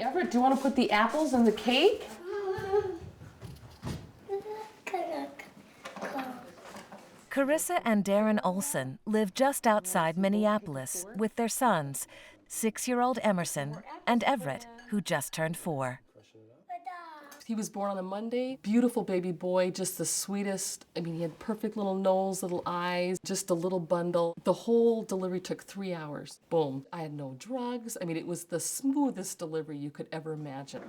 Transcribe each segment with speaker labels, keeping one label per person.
Speaker 1: Everett, do you want to put the apples in the cake?
Speaker 2: Carissa and Darren Olson live just outside Minneapolis with their sons, 6-year-old Emerson and Everett, who just turned 4.
Speaker 1: He was born on a Monday. Beautiful baby boy, just the sweetest. I mean, he had perfect little nose, little eyes, just a little bundle. The whole delivery took 3 hours. Boom. I had no drugs. I mean, it was the smoothest delivery you could ever imagine.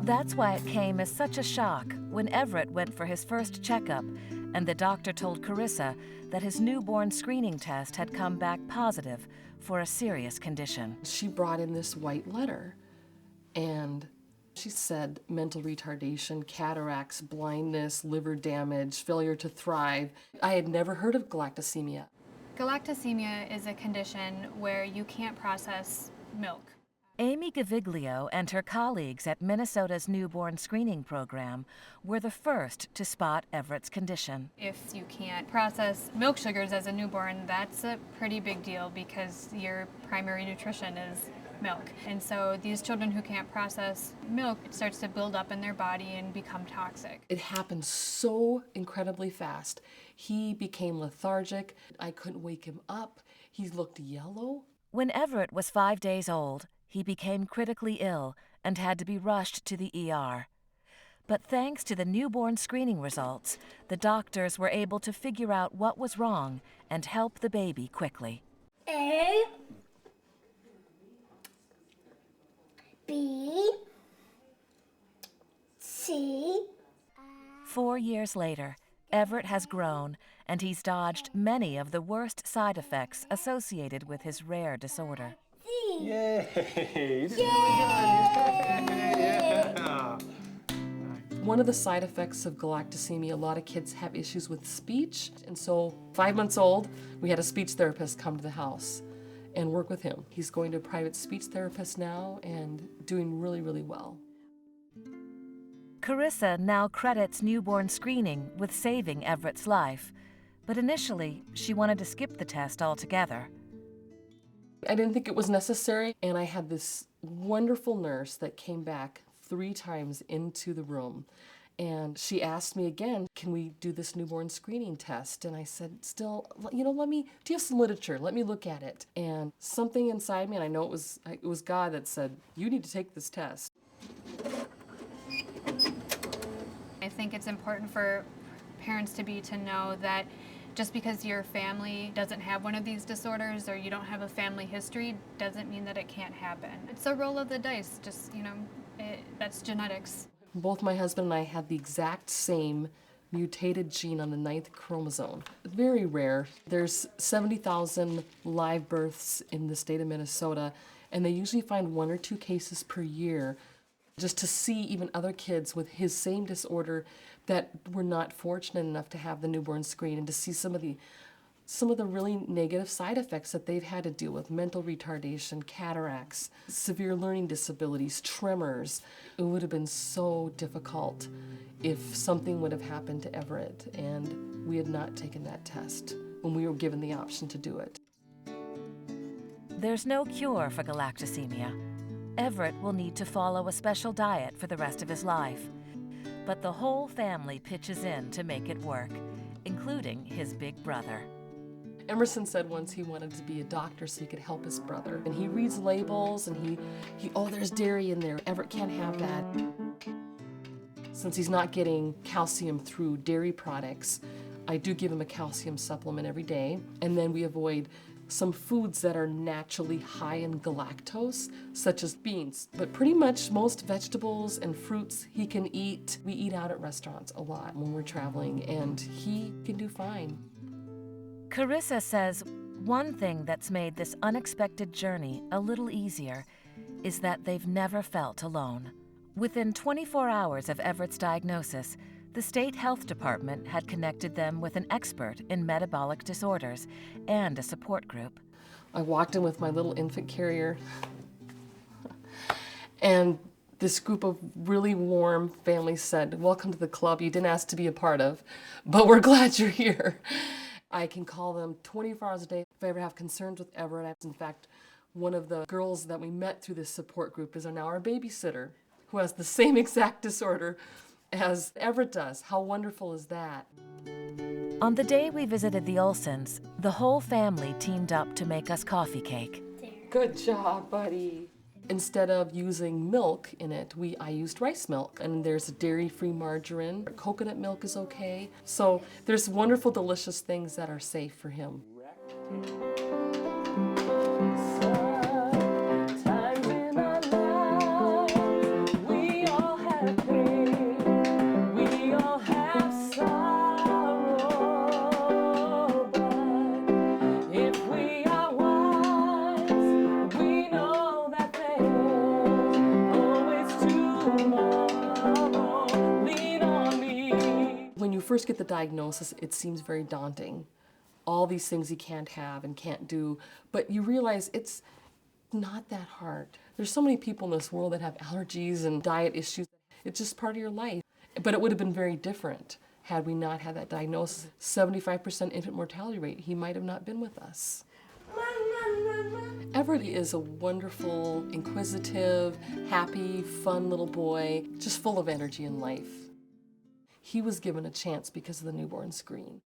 Speaker 2: That's why it came as such a shock when Everett went for his first checkup and the doctor told Carissa that his newborn screening test had come back positive for a serious condition.
Speaker 1: She brought in this white letter, and she said mental retardation, cataracts, blindness, liver damage, failure to thrive. I had never heard of galactosemia.
Speaker 3: Galactosemia is a condition where you can't process milk.
Speaker 2: Amy Gaviglio and her colleagues at Minnesota's newborn screening program were the first to spot Everett's condition.
Speaker 3: If you can't process milk sugars as a newborn, that's a pretty big deal because your primary nutrition is milk. And so these children who can't process milk, it starts to build up in their body and become toxic.
Speaker 1: It happened so incredibly fast. He became lethargic. I couldn't wake him up. He looked yellow.
Speaker 2: When Everett was 5 days old, he became critically ill and had to be rushed to the ER. But thanks to the newborn screening results, the doctors were able to figure out what was wrong and help the baby quickly.
Speaker 4: A, B, C.
Speaker 2: 4 years later, Everett has grown and he's dodged many of the worst side effects associated with his rare disorder.
Speaker 5: Yay!
Speaker 4: Yeah.
Speaker 1: One of the side effects of galactosemia, a lot of kids have issues with speech. And so 5 months old, we had a speech therapist come to the house and work with him. He's going to a private speech therapist now and doing really, really well.
Speaker 2: Carissa now credits newborn screening with saving Everett's life, but initially she wanted to skip the test altogether.
Speaker 1: I didn't think it was necessary, and I had this wonderful nurse that came back 3 times into the room, and she asked me again, can we do this newborn screening test? And I said, still, do you have some literature? Let me look at it. And something inside me, and I know it was God that said, you need to take this test.
Speaker 3: I think it's important for parents to know that just because your family doesn't have one of these disorders or you don't have a family history doesn't mean that it can't happen. It's a roll of the dice, that's genetics.
Speaker 1: Both my husband and I had the exact same mutated gene on the 9th chromosome. Very rare. There's 70,000 live births in the state of Minnesota, and they usually find 1 or 2 cases per year. Just to see even other kids with his same disorder that were not fortunate enough to have the newborn screen, and to see some of the really negative side effects that they've had to deal with: mental retardation, cataracts, severe learning disabilities, tremors. It would have been so difficult if something would have happened to Everett and we had not taken that test when we were given the option to do it.
Speaker 2: There's no cure for galactosemia. Everett will need to follow a special diet for the rest of his life. But the whole family pitches in to make it work, including his big brother.
Speaker 1: Emerson said once he wanted to be a doctor so he could help his brother. And he reads labels and oh, there's dairy in there. Everett can't have that. Since he's not getting calcium through dairy products, I do give him a calcium supplement every day. And then we avoid some foods that are naturally high in galactose, such as beans. But pretty much most vegetables and fruits he can eat. We eat out at restaurants a lot when we're traveling, and he can do fine.
Speaker 2: Carissa says one thing that's made this unexpected journey a little easier is that they've never felt alone. Within 24 hours of Everett's diagnosis, the state health department had connected them with an expert in metabolic disorders and a support group.
Speaker 1: I walked in with my little infant carrier, and this group of really warm families said, welcome to the club you didn't ask to be a part of, but we're glad you're here. I can call them 24 hours a day if I ever have concerns with Everett. In fact, One of the girls that we met through this support group is now our babysitter, who has the same exact disorder as Everett does. How wonderful is that?
Speaker 2: On the day we visited the Olsons, the whole family teamed up to make us coffee cake.
Speaker 1: Good job, buddy. Instead of using milk in it, I used rice milk, and there's dairy-free margarine. Coconut milk is okay. So there's wonderful, delicious things that are safe for him. Times in our lives, we all have pain, we all have sorrow, but if we are wise, we know that there's always tomorrow. Lean on me. When you first get the diagnosis, it seems very daunting. All these things he can't have and can't do, but you realize it's not that hard. There's so many people in this world that have allergies and diet issues. It's just part of your life. But it would have been very different had we not had that diagnosis. 75% infant mortality rate. He might have not been with us. Everett is a wonderful, inquisitive, happy, fun little boy, just full of energy and life. He was given a chance because of the newborn screen.